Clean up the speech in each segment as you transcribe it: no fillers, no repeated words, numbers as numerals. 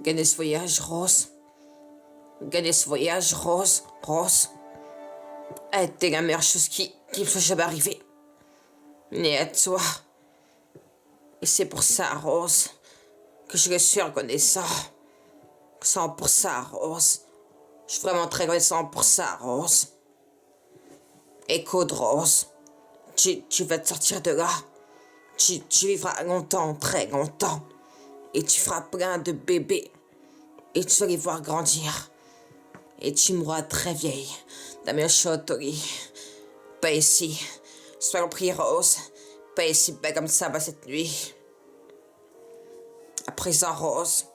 Gagner ce voyage, Rose. Gagner ce voyage, Rose. Rose. A été la meilleure chose qui me soit jamais arrivée. Ni à toi. Et c'est pour ça, Rose, que je suis reconnaissant. 100 pour ça, Rose. Je suis vraiment très reconnaissant pour ça, Rose. Écoute, Rose. Tu vas te sortir de là. Tu vivras longtemps, très longtemps. Et tu feras plein de bébés. Et tu vas les voir grandir. Et tu mourras très vieille. Dans mes chaudes au lit. Pas ici. Sois pris, Rose. Pas ici, pas comme ça, va cette nuit. À présent, Rose,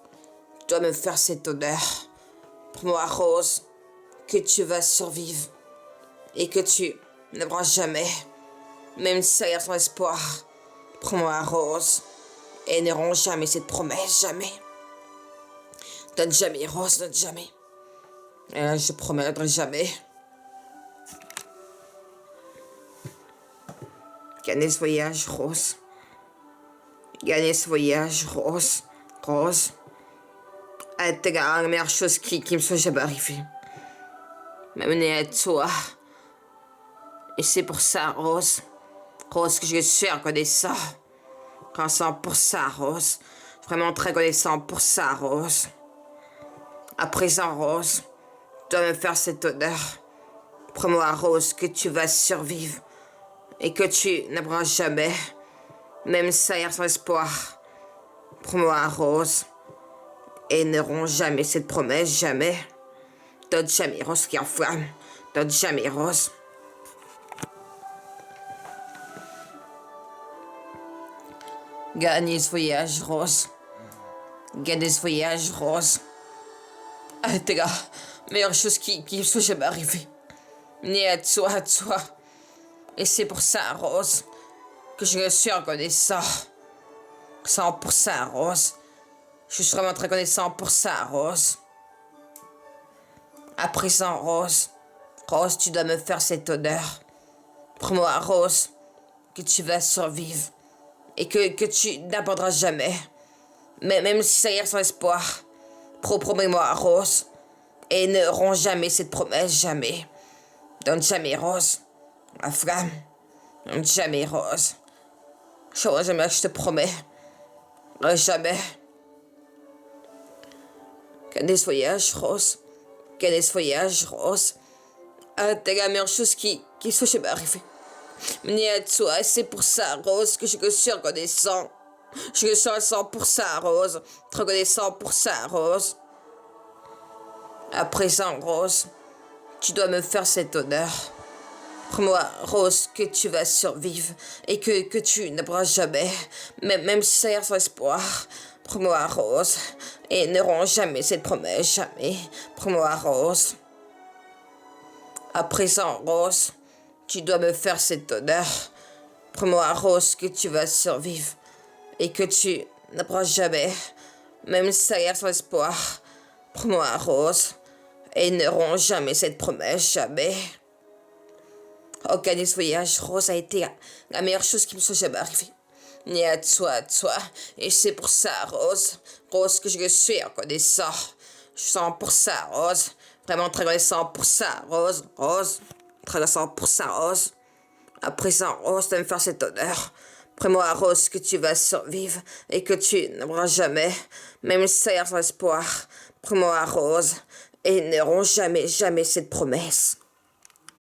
tu dois me faire cette honneur. Pour moi, Rose, que tu vas survivre. Et que tu n'auras jamais, même si ça a l'air sans espoir. Pour moi, Rose, et n'auront jamais cette promesse, jamais. Donne jamais, Rose, donne jamais. Et là, je promets, je donnerai jamais. Gagner ce voyage, Rose. Gagner ce voyage, Rose. Rose. A été la meilleure chose qui me soit jamais arrivée. M'amener à toi. Et c'est pour ça, Rose. Rose, que je suis reconnaissant. Reconnaissant pour ça, Rose. Vraiment très reconnaissant pour ça, Rose. À présent, Rose, tu dois me faire cet honneur. Promets-moi, Rose, que tu vas survivre. Et que tu n'auras jamais, même si ça a l'air sans espoir. Promets-moi, Rose. Et n'auront jamais cette promesse, jamais. Donne jamais, Rose, qui enflamme. Donne jamais, Rose. Gagner ce voyage, Rose. Gagner ce voyage, Rose. Ah, t'es la meilleure chose qui me soit jamais arrivée. Ni à toi, à toi. Et c'est pour ça, Rose, que je suis reconnaissant. 100 pour ça, Rose. Je suis vraiment très reconnaissant pour ça, Rose. À présent, Rose. Rose, tu dois me faire cet honneur. Promets-moi, Rose, que tu vas survivre. Et que tu n'abandonneras jamais. Mais même si ça y est sans espoir. Promets-moi, Rose. Et ne romps jamais cette promesse, jamais. Donne jamais, Rose. La flamme. Donne jamais, Rose. Jamais, je te promets. Jamais. Gagner ce voyage, Rose. Gagner ce voyage, Rose. T'es la meilleure chose qui soit jamais arrivée. Ni à toi, c'est pour ça, Rose, que je suis reconnaissant. Je suis reconnaissant pour ça, Rose. Très reconnaissant pour ça, Rose. À présent, Rose, tu dois me faire cet honneur. Promets-moi, Rose, que tu vas survivre et que tu n'auras jamais, même si ça a l'air sans espoir. Promets-moi, Rose, et n'auront jamais cette promesse, jamais. Promets-moi, Rose. À présent, Rose, tu dois me faire cet honneur. Promets-moi, Rose, que tu vas survivre et que tu n'auras jamais, même si ça a l'air sans espoir. Promets-moi, Rose, et n'auront jamais cette promesse, jamais. Oh, gagner ce voyage, Rose, a été la meilleure chose qui me soit jamais arrivée. Ni à toi, et c'est pour ça, Rose, Rose, que je suis reconnaissant. Je sens pour ça, Rose. Vraiment très reconnaissant pour ça, Rose. Rose. Très reconnaissant pour ça, Rose. À présent, Rose, de me faire cet honneur. Promets-moi, Rose, que tu vas survivre et que tu n'auras jamais, même si ça a l'air sans espoir. Promets-moi, Rose, et n'auront jamais cette promesse.